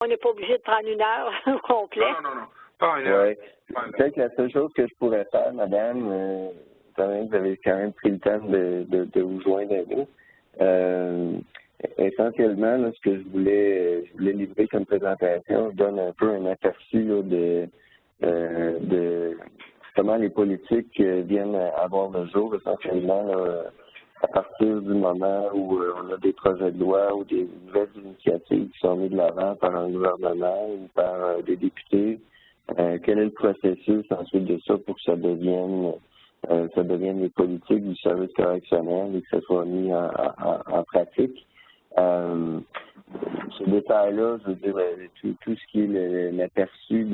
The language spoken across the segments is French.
On n'est pas obligé de prendre une heure au complet. Non. Pas une heure. Ouais. Peut-être que la seule chose que je pourrais faire, madame, étant donné que vous avez quand même pris le temps de vous joindre à nous, essentiellement, là, ce que je voulais livrer comme présentation, je donne un peu un aperçu là, de comment les politiques viennent avoir le jour, essentiellement, là, à partir du moment où on a des projets de loi ou des nouvelles initiatives qui sont mises de l'avant par un gouvernement ou par des députés. Quel est le processus ensuite de ça pour que ça devienne les politiques du service correctionnel et que ça soit mis en pratique? Ce détail-là, je veux dire, tout ce qui est l'aperçu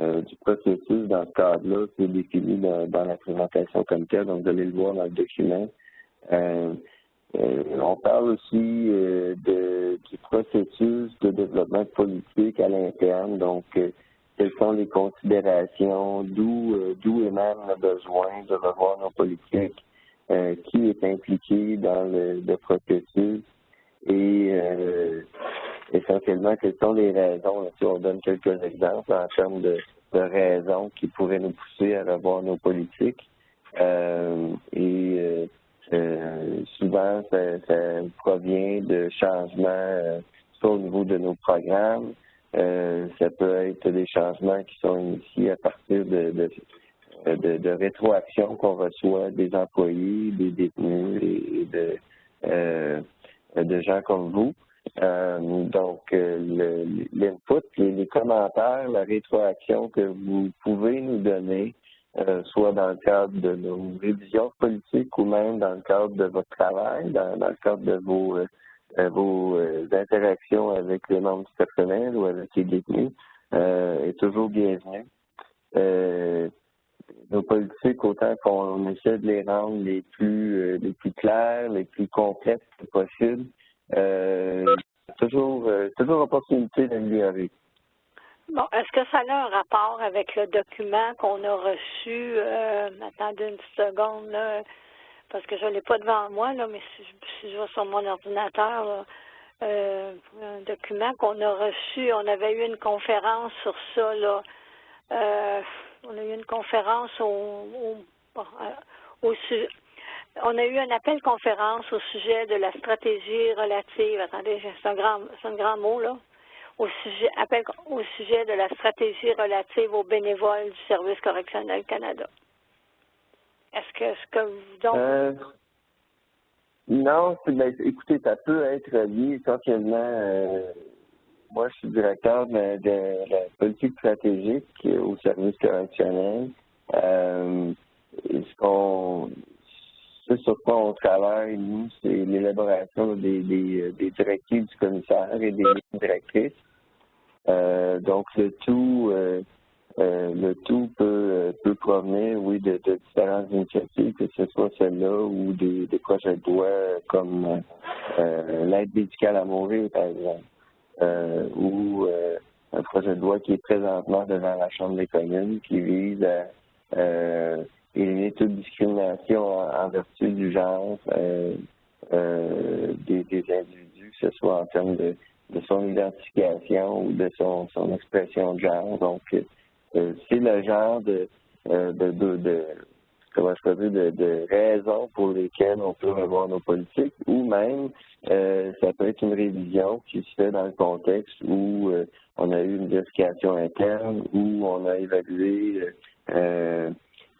du processus dans ce cadre-là, c'est défini dans la présentation comme telle, donc vous allez le voir dans le document. On parle aussi du processus de développement politique à l'interne, donc quelles sont les considérations, d'où émane le besoin de revoir nos politiques, qui est impliqué dans le processus et essentiellement quelles sont les raisons. Là, on donne quelques exemples en termes de raisons qui pourraient nous pousser à revoir nos politiques. Souvent, ça provient de changements soit au niveau de nos programmes, ça peut être des changements qui sont initiés à partir de rétroactions qu'on reçoit des employés, des détenus et de gens comme vous. Donc, l'input, les commentaires, la rétroaction que vous pouvez nous donner, soit dans le cadre de nos révisions politiques ou même dans le cadre de votre travail, dans le cadre de vos interactions avec les membres du personnel ou avec les détenus, est toujours bienvenue. Nos politiques, autant qu'on essaie de les rendre les plus claires, les plus complètes que possible, toujours opportunité d'améliorer. Bon, est-ce que ça a un rapport avec le document qu'on a reçu? Attendez une seconde, là, parce que je ne l'ai pas devant moi, là, mais si je vais sur mon ordinateur, là, un document qu'on a reçu, on avait eu une conférence sur ça, là. On a eu une conférence on a eu un appel conférence au sujet de la stratégie relative, attendez, c'est un grand mot, là, au sujet de la stratégie relative aux bénévoles du Service correctionnel Canada. Est-ce que vous donc... Non, écoutez, ça peut être lié essentiellement. Moi, je suis directeur de la politique stratégique au Service correctionnel. Ce sur quoi on travaille, nous, c'est l'élaboration des directives du commissaire et des lignes directrices. Donc, le tout peut provenir, oui, de différentes initiatives, que ce soit celle-là ou des projets de loi comme l'aide médicale à mourir, par exemple, ou un projet de loi qui est présentement devant la Chambre des communes qui vise à éliminer toute discrimination en vertu du genre des individus, que ce soit en termes de son identification ou de son expression de genre. Donc, c'est le genre de raisons pour lesquelles on peut revoir nos politiques, ou même ça peut être une révision qui se fait dans le contexte où on a eu une vérification interne, où on a évalué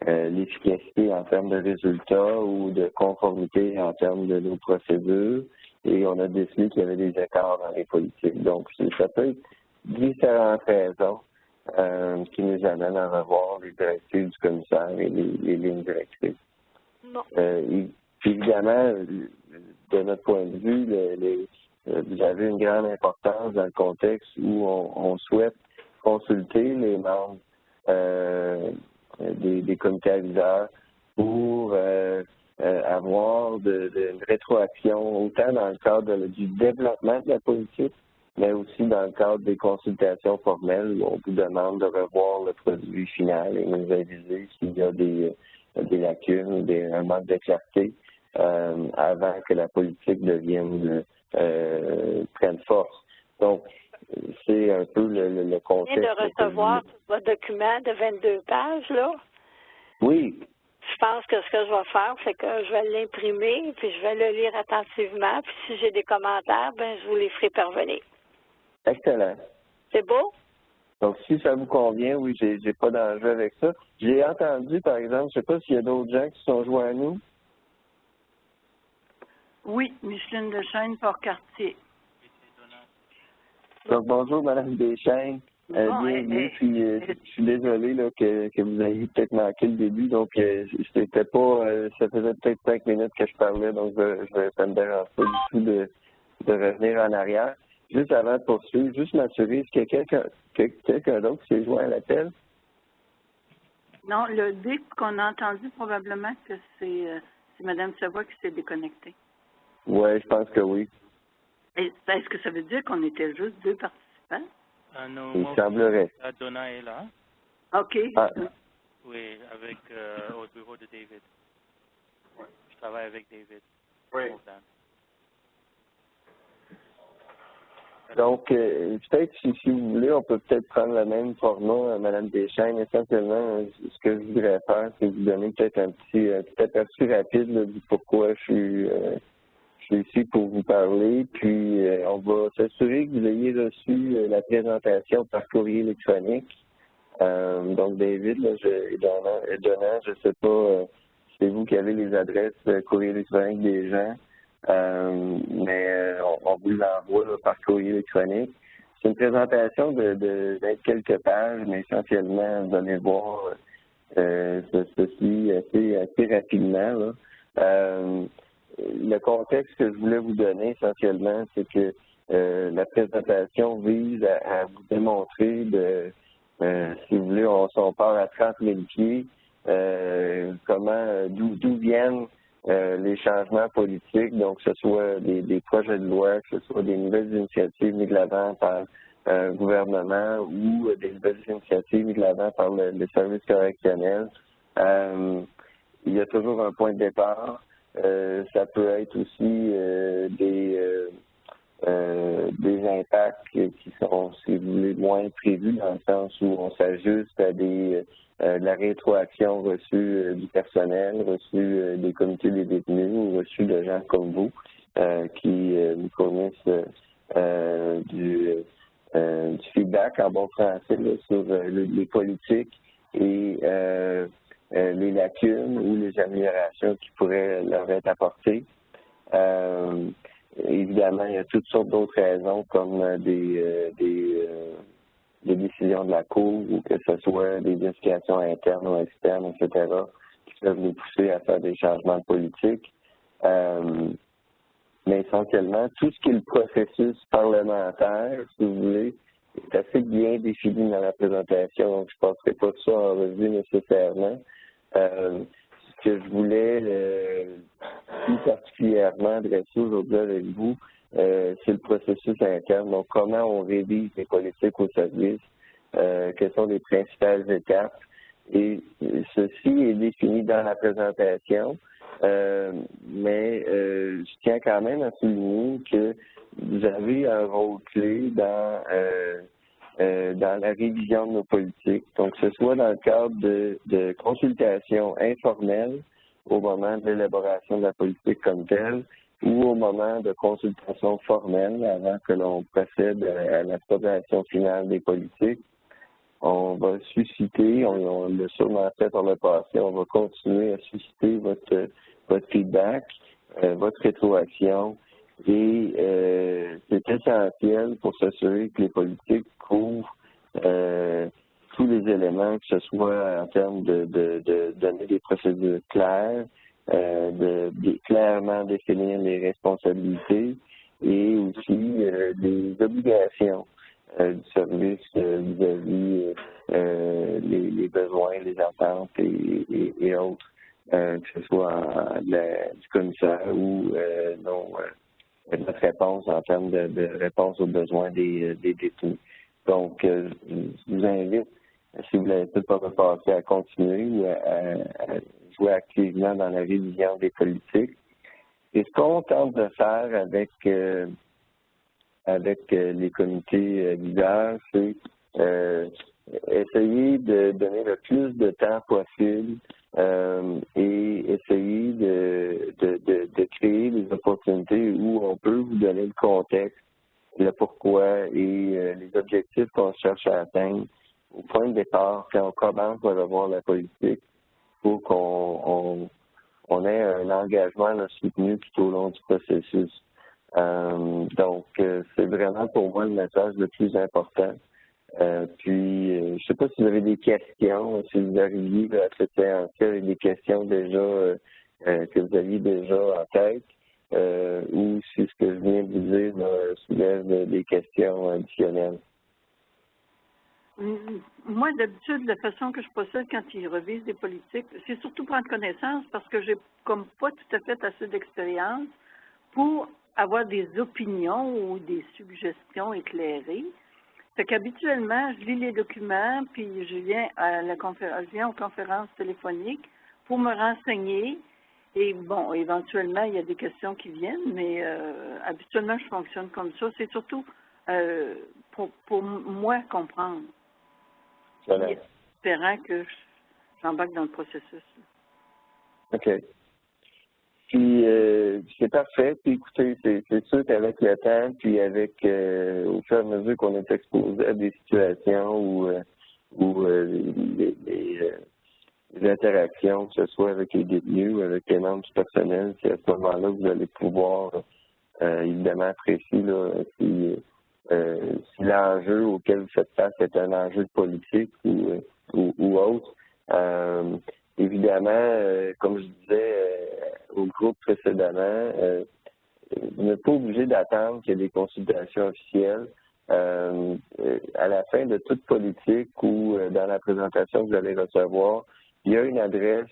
l'efficacité en termes de résultats ou de conformité en termes de nos procédures, et on a décidé qu'il y avait des écarts dans les politiques. Donc, ça peut être différentes raisons qui nous amènent à revoir les directives du commissaire et les lignes directrices. Bon. Évidemment, de notre point de vue, vous avez une grande importance dans le contexte où on souhaite consulter les membres des comités aviseurs pour avoir une rétroaction autant dans le cadre du développement de la politique, mais aussi dans le cadre des consultations formelles où on vous demande de revoir le produit final et nous aviser s'il y a des lacunes ou un manque de clarté avant que la politique prenne force. Donc, c'est un peu le contexte. Je viens de recevoir votre document de 22 pages, là. Oui. Je pense que ce que je vais faire, c'est que je vais l'imprimer, puis je vais le lire attentivement, puis si j'ai des commentaires, ben je vous les ferai parvenir. Excellent. C'est beau? Donc, si ça vous convient, oui, j'ai pas d'enjeu avec ça. J'ai entendu, par exemple, je sais pas s'il y a d'autres gens qui sont joints à nous. Oui, Micheline Deschênes, Port-Cartier. Donc, bonjour, Mme Deschênes. Bienvenue, puis je suis désolé là, que vous ayez peut-être manqué le début, donc c'était pas, ça faisait peut-être 5 minutes que je parlais, donc ça me dérange pas du tout de revenir en arrière. Juste avant de poursuivre, juste m'assurer, est-ce qu'il y a quelqu'un d'autre qui s'est joint à l'appel? Non, le bip qu'on a entendu, probablement que c'est Mme Savoie qui s'est déconnectée. Oui, je pense que oui. Est-ce que ça veut dire qu'on était juste 2 participants? Non, Il semblerait. Donna est là. OK. Ah. Oui, avec au bureau de David. Je travaille avec David. Oui. Donc, peut-être, si vous voulez, on peut peut-être prendre le même format, Mme Deschênes. Essentiellement, ce que je voudrais faire, c'est vous donner peut-être un petit aperçu rapide là, du pourquoi je suis ici pour vous parler. Puis, on va s'assurer que vous ayez reçu la présentation par courrier électronique. Donc, David, là, Donna, je ne sais pas, c'est vous qui avez les adresses courrier électronique des gens. Mais on vous l'envoie là, par courrier électronique. C'est une présentation de quelques pages, mais essentiellement, vous allez voir ceci assez rapidement. Là. Le contexte que je voulais vous donner essentiellement, c'est que la présentation vise à vous démontrer si vous voulez, on part à 30 000 pieds, d'où viennent les changements politiques, donc que ce soit des projets de loi, que ce soit des nouvelles initiatives mises de l'avant par un gouvernement ou des nouvelles initiatives mises de l'avant par le service correctionnel. Il y a toujours un point de départ. Ça peut être aussi des impacts qui sont, si vous voulez, moins prévus dans le sens où on s'ajuste à de la rétroaction reçue du personnel, reçue des comités des détenus ou reçue de gens comme vous qui nous fournissent du feedback en bon français là, sur les politiques et les lacunes ou les améliorations qui pourraient leur être apportées. Évidemment, il y a toutes sortes d'autres raisons comme des décisions de la Cour ou que ce soit des vérifications internes ou externes, etc., qui peuvent nous pousser à faire des changements politiques. Mais essentiellement, tout ce qui est le processus parlementaire, si vous voulez, est assez bien défini dans la présentation, donc je ne passerai pas ça en revue nécessairement. Ce que je voulais plus particulièrement adresser aujourd'hui avec vous, c'est le processus interne. Donc, comment on révise les politiques au service, quelles sont les principales étapes. Et ceci est défini dans la présentation, mais je tiens quand même à souligner que vous avez un rôle clé dans la révision de nos politiques. Donc, que ce soit dans le cadre de consultations informelles au moment de l'élaboration de la politique comme telle ou au moment de consultations formelles avant que l'on procède à la formulation finale des politiques. On va susciter, on l'a sûrement fait par le passé, on va continuer à susciter votre feedback, votre rétroaction, et c'est essentiel pour s'assurer que les politiques couvrent tous les éléments, que ce soit en termes de donner des procédures claires, de clairement définir les responsabilités et aussi des obligations du service vis-à-vis les besoins, les attentes et autres, que ce soit du commissaire ou notre réponse en termes de réponse aux besoins des détenus. Donc, je vous invite, si vous ne l'avez pas repassé, à continuer ou à jouer activement dans la révision des politiques. Et ce qu'on tente de faire avec avec les comités leaders, c'est essayer de donner le plus de temps possible et essayer de créer des opportunités où on peut vous donner le contexte, le pourquoi et les objectifs qu'on cherche à atteindre au point de départ quand on commence à revoir la politique pour qu'on ait un engagement là, soutenu tout au long du processus. Donc, c'est vraiment pour moi le message le plus important. Puis, je ne sais pas si vous avez des questions, si vous arriviez là, à cette séance-là avec des questions déjà que vous aviez déjà en tête, ou si ce que je viens de vous dire là, soulève des questions additionnelles. Moi, d'habitude, la façon que je procède quand ils revisent des politiques, c'est surtout prendre connaissance parce que j'ai comme pas tout à fait assez d'expérience pour avoir des opinions ou des suggestions éclairées. Fait qu'habituellement, je lis les documents, puis je viens aux conférences téléphoniques pour me renseigner. Et bon, éventuellement, il y a des questions qui viennent, mais habituellement, je fonctionne comme ça. C'est surtout pour moi comprendre. Voilà. Espérant que j'embarque dans le processus. OK. Puis, c'est parfait. Puis, écoutez, c'est sûr qu'avec le temps, puis avec, au fur et à mesure qu'on est exposé à des situations où les interactions, que ce soit avec les détenus ou avec les membres du personnel, c'est à ce moment-là que vous allez pouvoir, évidemment, apprécier là, si l'enjeu auquel vous faites face est un enjeu politique ou autre. Évidemment, comme je disais au groupe précédemment, vous n'êtes pas obligé d'attendre qu'il y ait des consultations officielles. À la fin de toute politique ou dans la présentation que vous allez recevoir, il y a une adresse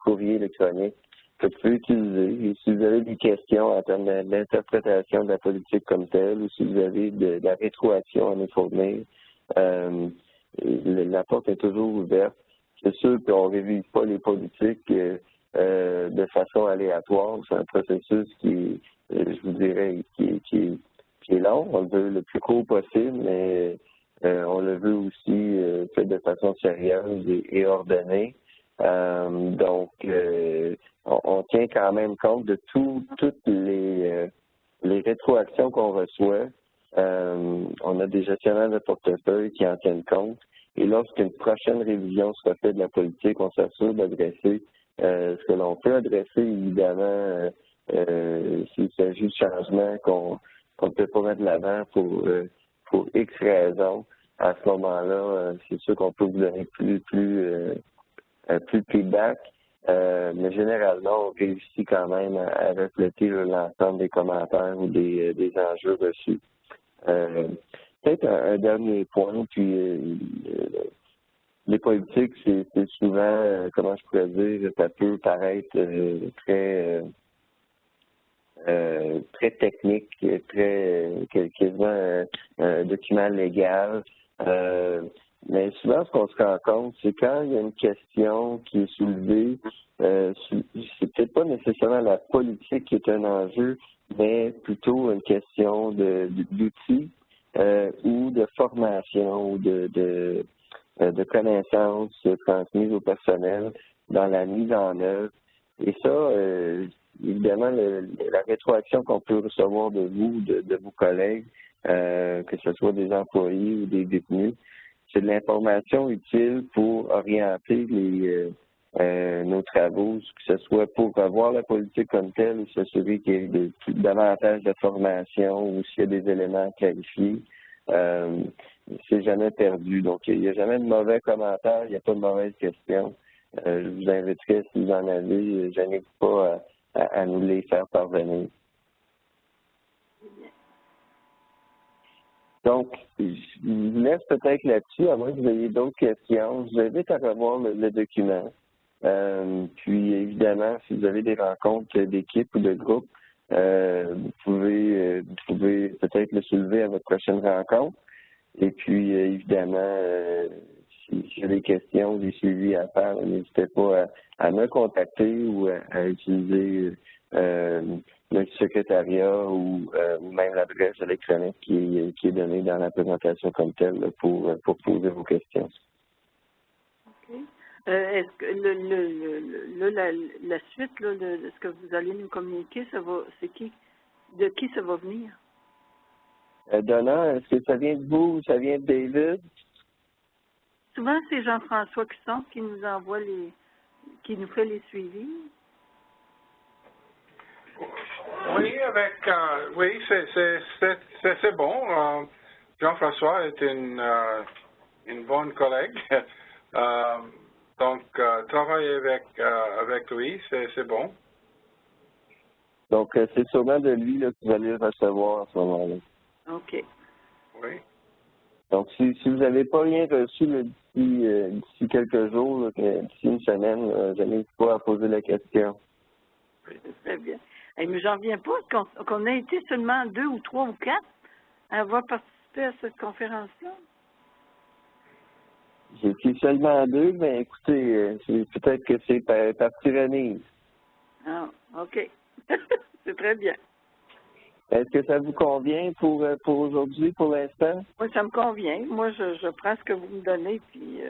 courrier électronique que vous pouvez utiliser. Et si vous avez des questions en termes d'interprétation de la politique comme telle ou si vous avez de la rétroaction à nous fournir, la porte est toujours ouverte. C'est sûr qu'on ne révise pas les politiques de façon aléatoire. C'est un processus qui, je vous dirais, qui est long. On le veut le plus court possible, mais on le veut aussi fait de façon sérieuse et ordonnée. Donc, on tient quand même compte de toutes les rétroactions qu'on reçoit. On a des gestionnaires de portefeuille qui en tiennent compte. Et lorsqu'une prochaine révision sera faite de la politique, on s'assure d'adresser ce que l'on peut adresser, évidemment, s'il s'agit de changements qu'on ne peut pas mettre de l'avant pour X raisons. À ce moment-là, c'est sûr qu'on peut vous donner plus de feedback, mais généralement, on réussit quand même à refléter l'ensemble des commentaires ou des enjeux reçus. Peut-être un dernier point, puis les politiques, c'est souvent, comment je pourrais dire, ça peut paraître très technique, quasiment un document légal. Mais souvent, ce qu'on se rend compte, c'est quand il y a une question qui est soulevée, c'est peut-être pas nécessairement la politique qui est un enjeu, mais plutôt une question d'outils ou de formation ou de connaissances transmises au personnel dans la mise en œuvre. Et ça, évidemment, la rétroaction qu'on peut recevoir de vous, de vos collègues, que ce soit des employés ou des détenus, c'est de l'information utile pour orienter nos travaux, que ce soit pour revoir la politique comme telle ou s'assurer qu'il y ait davantage de formation ou s'il y a des éléments à clarifier. C'est jamais perdu. Donc, il n'y a jamais de mauvais commentaires, il n'y a pas de mauvaises questions. Je vous inviterai, si vous en avez, je n'hésite pas à nous les faire parvenir. Donc, je vous laisse peut-être là-dessus, à moins que vous ayez d'autres questions. Je vous invite à revoir le document. Puis, évidemment, si vous avez des rencontres d'équipe ou de groupe, vous pouvez peut-être le soulever à votre prochaine rencontre. Et puis, évidemment, s'il y a des questions, des suivis à faire, n'hésitez pas à me contacter ou à utiliser le secrétariat ou même l'adresse électronique qui est donnée dans la présentation comme telle là, pour poser vos questions. OK. Est-ce que la suite là, de ce que vous allez nous communiquer, c'est qui? De qui ça va venir? Donna, est-ce que ça vient de vous ou ça vient de David? Souvent, c'est Jean-François Cusson qui nous envoie qui nous fait les suivis. Oui, oui, c'est bon. Jean-François est une bonne collègue. Donc, travailler avec lui, c'est bon. Donc, c'est sûrement de lui là, que vous allez recevoir en ce moment-là. OK. Oui. Donc, si vous n'avez pas rien reçu d'ici quelques jours, là, d'ici une semaine, je n'hésite pas à poser la question. C'est très bien. Et mais j'en reviens pas qu'on a été seulement 2 ou 3 ou 4 à avoir participé à cette conférence-là. J'ai été seulement 2, mais écoutez, peut-être que c'est par tyrannie. Ah, OK. C'est très bien. Est-ce que ça vous convient pour aujourd'hui, pour l'instant? Moi, ça me convient. Moi, je prends ce que vous me donnez, puis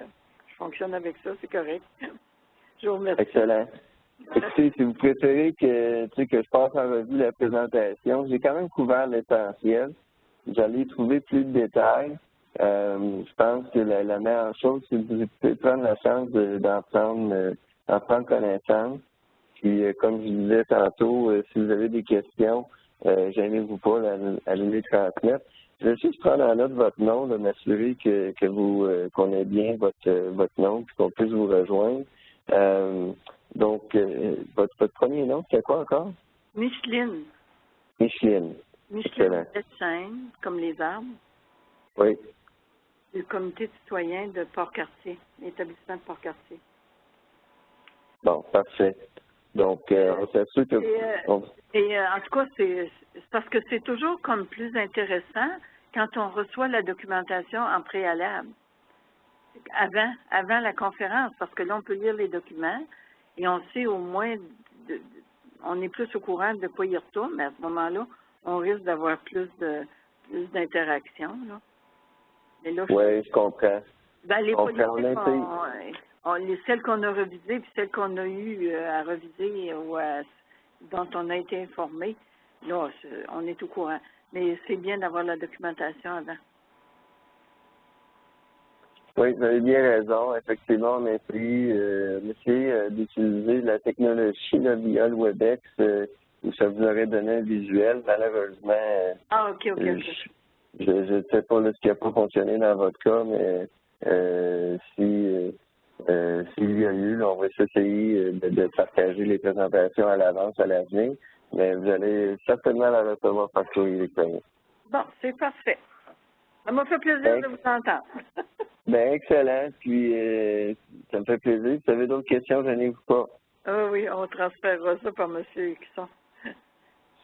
je fonctionne avec ça, c'est correct. Je vous remercie. Excellent. Écoutez, si vous préférez que je passe en revue la présentation, j'ai quand même couvert l'essentiel. J'allais trouver plus de détails. Je pense que la meilleure chose, c'est que vous pouvez prendre la chance d'en prendre connaissance. Puis, comme je disais tantôt, si vous avez des questions, gênez-vous pas à nous les transmettre. Je vais juste prendre en note votre nom, m'assurer qu'on ait bien votre nom, puis qu'on puisse vous rejoindre. Donc, votre premier nom, c'est quoi encore? Micheline. Micheline. Micheline Deschaines, comme les arbres. Oui. Du comité citoyen de Port-Cartier, l'établissement de Port-Cartier. Bon, parfait. Donc, on s'assure que... en tout cas, c'est parce que c'est toujours comme plus intéressant quand on reçoit la documentation en préalable, avant la conférence, parce que là, on peut lire les documents et on sait au moins, on est plus au courant de quoi il retourne, mais à ce moment-là, on risque d'avoir plus d'interaction. Oui, je comprends. Ben, les politiques, celles qu'on a revisées puis celles qu'on a eu à reviser ou dont on a été informé, là, on est au courant. Mais c'est bien d'avoir la documentation avant. Oui, vous avez bien raison. Effectivement, on a essayé d'utiliser la technologie là, via le WebEx où ça vous aurait donné un visuel. Malheureusement, OK. Je ne sais pas ce qui n'a pas fonctionné dans votre cas, mais s'il y a eu, on va essayer de partager les présentations à l'avance, à l'avenir, mais vous allez certainement la recevoir par courrier électronique. Bon, c'est parfait. Ça m'a fait plaisir de vous entendre. Bien, excellent. Puis, ça me fait plaisir. Si vous avez d'autres questions, gênez-vous pas. Oui, on transférera ça par M. Cusson.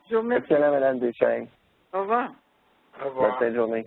Je vous remercie. Excellent, Mme Deschaines. Au revoir. Au revoir. Bonne fin de journée.